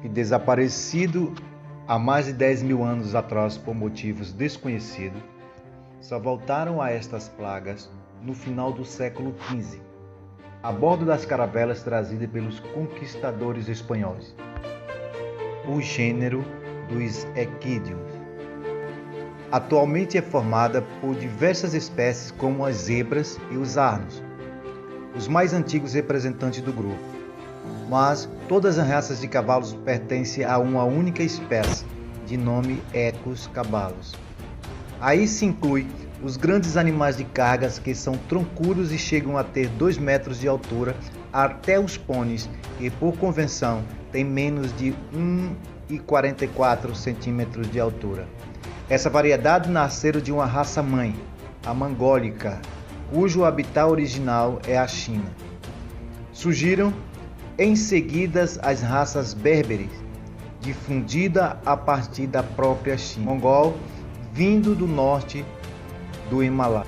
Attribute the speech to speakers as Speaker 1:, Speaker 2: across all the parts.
Speaker 1: e desaparecido há mais de 10 mil anos atrás por motivos desconhecidos, só voltaram a estas plagas no final do século XV, a bordo das caravelas trazidas pelos conquistadores espanhóis. O gênero dos equídeos atualmente é formada por diversas espécies como as zebras e os arnos, os mais antigos representantes do grupo, mas todas as raças de cavalos pertencem a uma única espécie, de nome Equus caballos. Aí se inclui os grandes animais de cargas que são troncudos e chegam a ter 2 metros de altura, até os pôneis que por convenção têm menos de 1,44 centímetros de altura. Essa variedade nasceram de uma raça mãe, a mongólica, cujo habitat original é a China. Surgiram em seguida as raças berberes, difundida a partir da própria China, mongol, vindo do norte do Himalaia.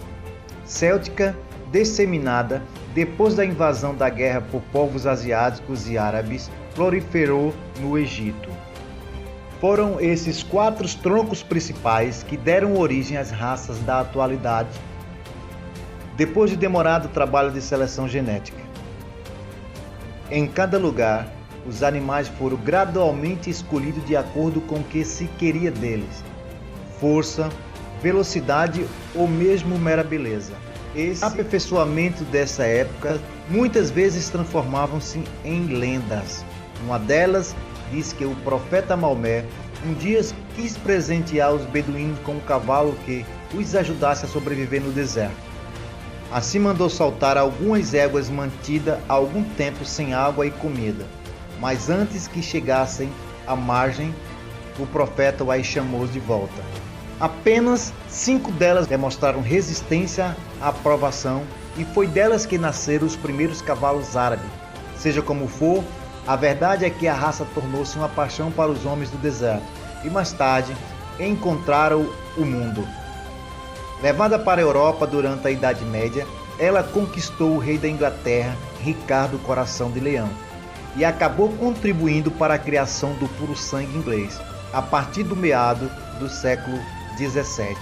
Speaker 1: Céltica, disseminada depois da invasão da guerra por povos asiáticos e árabes, proliferou no Egito. Foram esses 4 troncos principais que deram origem às raças da atualidade, depois de demorado trabalho de seleção genética. Em cada lugar, os animais foram gradualmente escolhidos de acordo com o que se queria deles: força, velocidade ou mesmo mera beleza. Esse aperfeiçoamento dessa época muitas vezes transformavam-se em lendas. Uma delas diz que o profeta Maomé um dia quis presentear os beduínos com um cavalo que os ajudasse a sobreviver no deserto. Assim mandou soltar algumas éguas mantidas há algum tempo sem água e comida, mas antes que chegassem à margem, o profeta as chamou de volta. Apenas 5 delas demonstraram resistência à provação e foi delas que nasceram os primeiros cavalos árabes. Seja como for, a verdade é que a raça tornou-se uma paixão para os homens do deserto e mais tarde encontraram o mundo. Levada para a Europa durante a Idade Média, ela conquistou o rei da Inglaterra, Ricardo Coração de Leão, e acabou contribuindo para a criação do puro sangue inglês, a partir do meado do século XVII.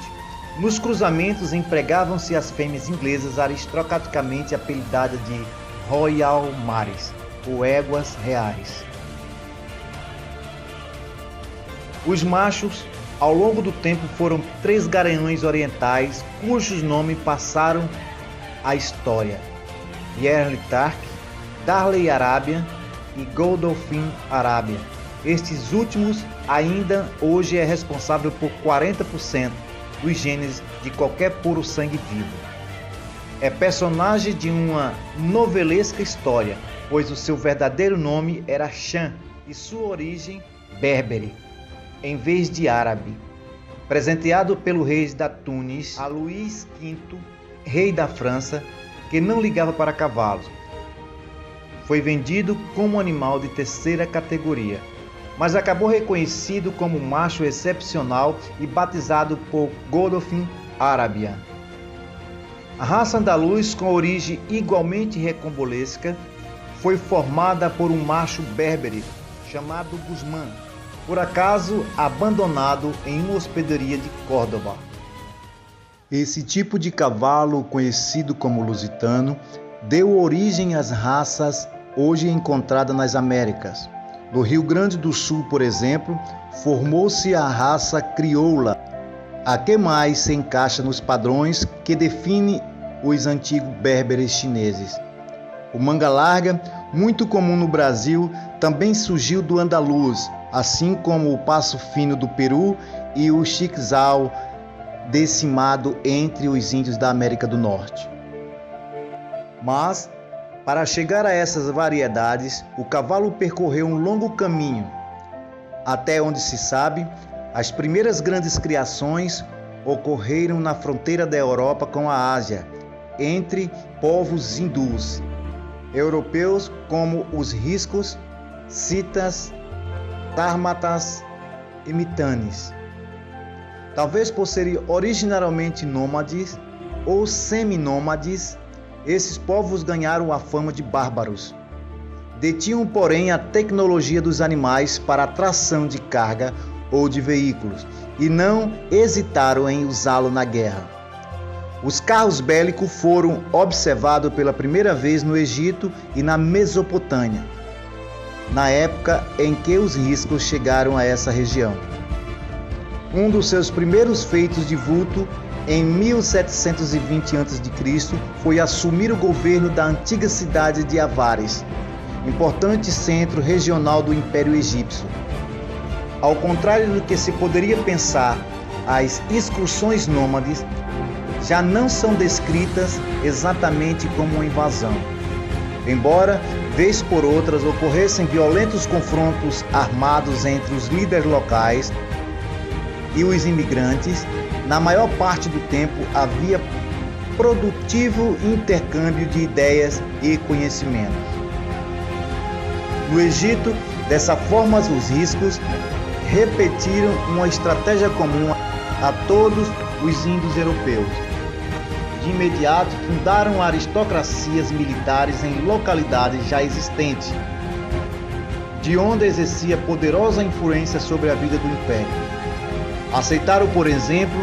Speaker 1: Nos cruzamentos empregavam-se as fêmeas inglesas aristocraticamente apelidadas de Royal Mares, ou éguas reais. Os machos, ao longo do tempo, foram 3 garanhões orientais, cujos nomes passaram à história: Yerlitark, Darley Arábia e Godolphin Arábia. Estes últimos ainda hoje é responsável por 40% dos genes de qualquer puro sangue vivo. É personagem de uma novelesca história, pois o seu verdadeiro nome era Chan e sua origem berbere, em vez de árabe. Presenteado pelo rei da Tunis, a Luís V, rei da França, que não ligava para cavalos. Foi vendido como animal de 3ª categoria, mas acabou reconhecido como um macho excepcional e batizado por Godolphin Arábia. A raça andaluz, com origem igualmente recambolesca, foi formada por um macho berbere chamado Guzmán, por acaso abandonado em uma hospedaria de Córdoba. Esse tipo de cavalo, conhecido como lusitano, deu origem às raças hoje encontradas nas Américas. No Rio Grande do Sul, por exemplo, formou-se a raça crioula, a que mais se encaixa nos padrões que definem os antigos berberes chineses. O manga larga, muito comum no Brasil, também surgiu do andaluz, assim como o passo fino do Peru e o chiquezal, decimado entre os índios da América do Norte. Mas, para chegar a essas variedades, o cavalo percorreu um longo caminho. Até onde se sabe, as primeiras grandes criações ocorreram na fronteira da Europa com a Ásia, entre povos hindus, europeus como os riscos, citas, dármatas e mitanes. Talvez por serem originariamente nômades ou seminômades, esses povos ganharam a fama de bárbaros. Detinham, porém, a tecnologia dos animais para a tração de carga ou de veículos e não hesitaram em usá-lo na guerra. Os carros bélicos foram observados pela primeira vez no Egito e na Mesopotâmia, na época em que os riscos chegaram a essa região. Um dos seus primeiros feitos de vulto, em 1720 a.C., foi assumir o governo da antiga cidade de Avares, importante centro regional do Império Egípcio. Ao contrário do que se poderia pensar, as excursões nômades já não são descritas exatamente como uma invasão. Embora, vez por outras, ocorressem violentos confrontos armados entre os líderes locais e os imigrantes, na maior parte do tempo havia produtivo intercâmbio de ideias e conhecimentos. No Egito, dessa forma, os riscos repetiram uma estratégia comum a todos os índios europeus. De imediato, fundaram aristocracias militares em localidades já existentes, de onde exercia poderosa influência sobre a vida do império. Aceitaram, por exemplo,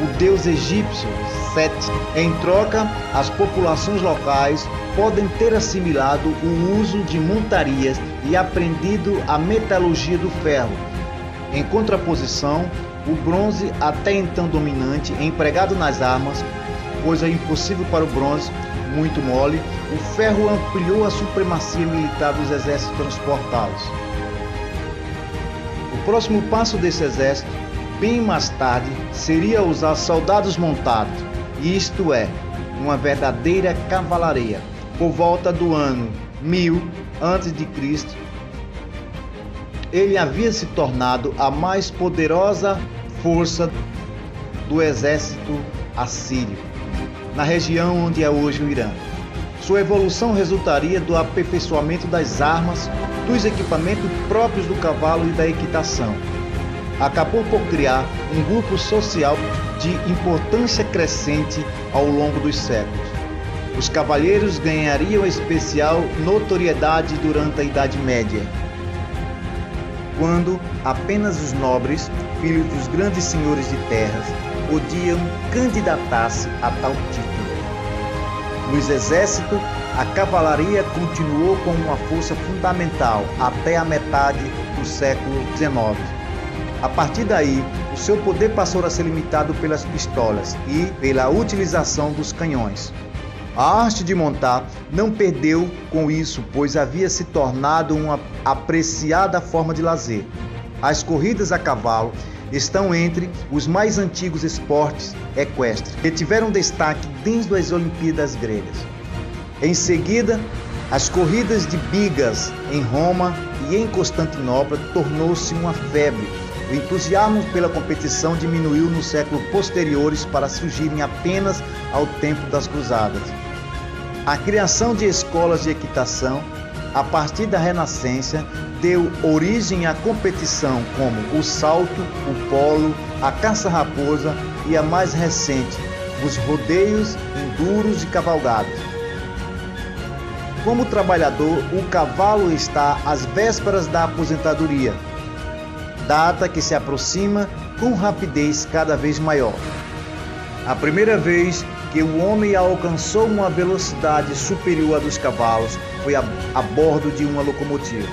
Speaker 1: o deus egípcio Set. Em troca, as populações locais podem ter assimilado o uso de montarias e aprendido a metalurgia do ferro. Em contraposição, o bronze, até então dominante, empregado nas armas, coisa impossível para o bronze, muito mole, o ferro ampliou a supremacia militar dos exércitos transportados. O próximo passo desse exército, bem mais tarde, seria usar soldados montados, isto é, uma verdadeira cavalaria. Por volta do ano 1000 a.C., ele havia se tornado a mais poderosa força do exército assírio, na região onde é hoje o Irã. Sua evolução resultaria do aperfeiçoamento das armas, dos equipamentos próprios do cavalo e da equitação. Acabou por criar um grupo social de importância crescente ao longo dos séculos. Os cavalheiros ganhariam especial notoriedade durante a Idade Média, quando apenas os nobres, filhos dos grandes senhores de terras, podiam candidatar-se a tal título. Nos exércitos, a cavalaria continuou como uma força fundamental até a metade do século XIX. A partir daí, o seu poder passou a ser limitado pelas pistolas e pela utilização dos canhões. A arte de montar não perdeu com isso, pois havia se tornado uma apreciada forma de lazer. As corridas a cavalo estão entre os mais antigos esportes equestres, que tiveram destaque desde as Olimpíadas gregas. Em seguida, as corridas de bigas em Roma e em Constantinopla tornou-se uma febre. O entusiasmo pela competição diminuiu nos séculos posteriores para surgirem apenas ao tempo das cruzadas. A criação de escolas de equitação, a partir da Renascença, deu origem à competição como o salto, o polo, a caça-raposa e a mais recente, os rodeios, enduros e cavalgadas. Como trabalhador, o cavalo está às vésperas da aposentadoria, data que se aproxima com rapidez cada vez maior. A primeira vez que o homem alcançou uma velocidade superior à dos cavalos foi a bordo de uma locomotiva.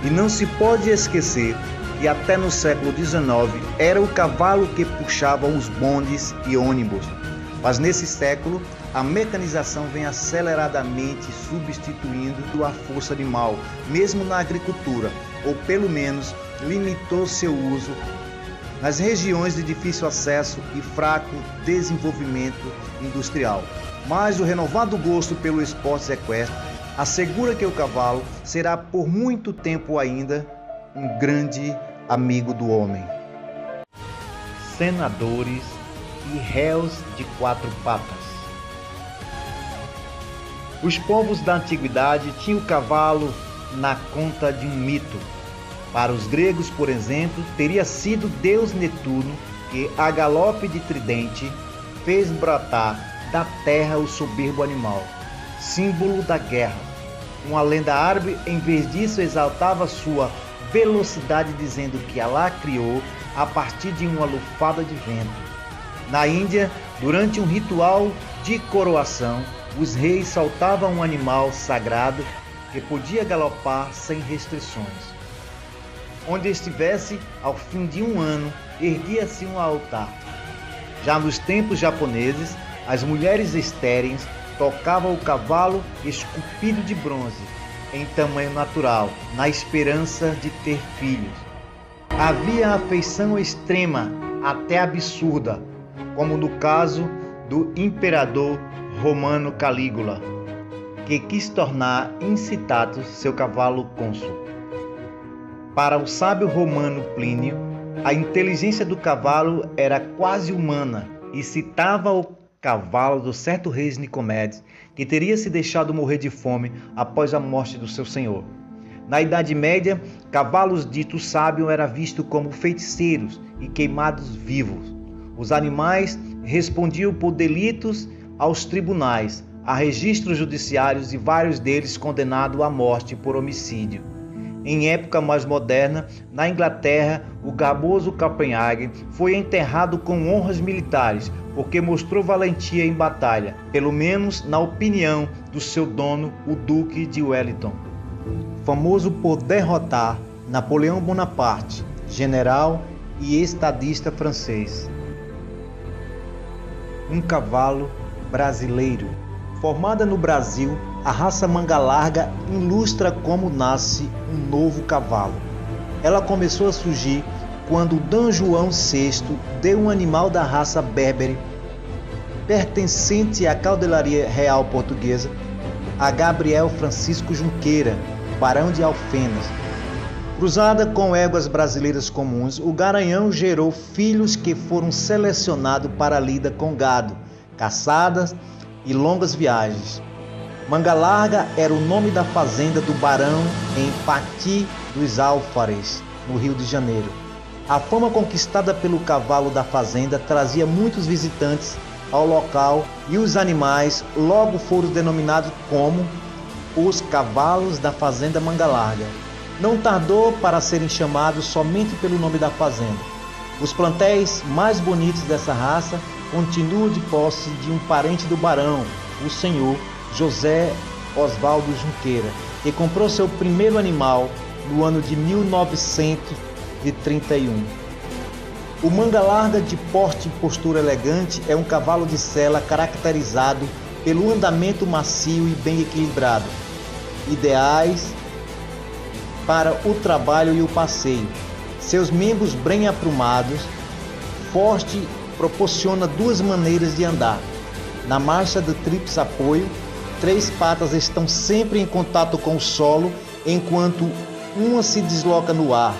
Speaker 1: E não se pode esquecer que até no século XIX era o cavalo que puxava os bondes e ônibus. Mas nesse século, a mecanização vem aceleradamente substituindo a força animal, mesmo na agricultura, ou pelo menos limitou seu uso nas regiões de difícil acesso e fraco desenvolvimento industrial. Mas o renovado gosto pelo esporte equestre assegura que o cavalo será por muito tempo ainda um grande amigo do homem. Senadores e réus de quatro patas. Os povos da antiguidade tinham o cavalo na conta de um mito. Para os gregos, por exemplo, teria sido Deus Netuno que, a galope de tridente, fez brotar da terra o soberbo animal, símbolo da guerra. Uma lenda árabe, em vez disso, exaltava sua velocidade, dizendo que Alá criou a partir de uma lufada de vento. Na Índia, durante um ritual de coroação, os reis soltavam um animal sagrado que podia galopar sem restrições. Onde estivesse, ao fim de um ano, erguia-se um altar. Já nos tempos japoneses, as mulheres estéreis tocavam o cavalo esculpido de bronze, em tamanho natural, na esperança de ter filhos. Havia afeição extrema, até absurda, como no caso do imperador romano Calígula, que quis tornar incitatus seu cavalo cônsul. Para o sábio romano Plínio, a inteligência do cavalo era quase humana e citava o cavalo do certo rei Nicomedes, que teria se deixado morrer de fome após a morte do seu senhor. Na Idade Média, cavalos ditos sábios eram vistos como feiticeiros e queimados vivos. Os animais respondiam por delitos aos tribunais, a registros judiciários e vários deles condenados à morte por homicídio. Em época mais moderna, na Inglaterra, o garboso Copenhague foi enterrado com honras militares, porque mostrou valentia em batalha, pelo menos na opinião do seu dono, o Duque de Wellington. Famoso por derrotar Napoleão Bonaparte, general e estadista francês. Um cavalo brasileiro. Formada no Brasil, a raça manga larga ilustra como nasce um novo cavalo. Ela começou a surgir quando D. João VI deu um animal da raça berbere, pertencente à Cavalaria Real Portuguesa, a Gabriel Francisco Junqueira, barão de Alfenas. Cruzada com éguas brasileiras comuns, o garanhão gerou filhos que foram selecionados para a lida com gado, caçadas e longas viagens. Manga Larga era o nome da fazenda do barão em Pati dos Alfares, no Rio de Janeiro. A fama conquistada pelo cavalo da fazenda trazia muitos visitantes ao local e os animais logo foram denominados como os cavalos da fazenda Manga Larga. Não tardou para serem chamados somente pelo nome da fazenda. Os plantéis mais bonitos dessa raça continuam de posse de um parente do barão, o senhor José Osvaldo Junqueira, que comprou seu primeiro animal no ano de 1931. O Manga Larga, de porte e postura elegante, é um cavalo de sela caracterizado pelo andamento macio e bem equilibrado, ideais para o trabalho e o passeio. Seus membros bem aprumados, forte, proporciona duas maneiras de andar. Na marcha do tríplice apoio, três patas estão sempre em contato com o solo, enquanto uma se desloca no ar.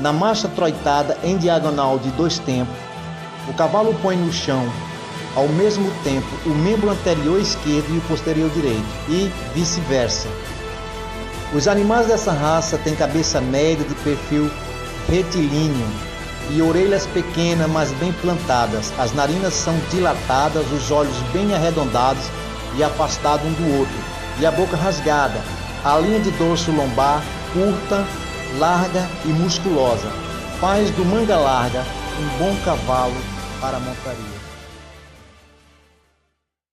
Speaker 1: Na marcha troitada em diagonal de dois tempos, o cavalo põe no chão, ao mesmo tempo, o membro anterior esquerdo e o posterior direito, e vice-versa. Os animais dessa raça têm cabeça média de perfil retilíneo e orelhas pequenas, mas bem plantadas. As narinas são dilatadas, os olhos bem arredondados e afastados um do outro, e a boca rasgada. A linha de dorso lombar curta, larga e musculosa faz do Manga Larga um bom cavalo para a montaria.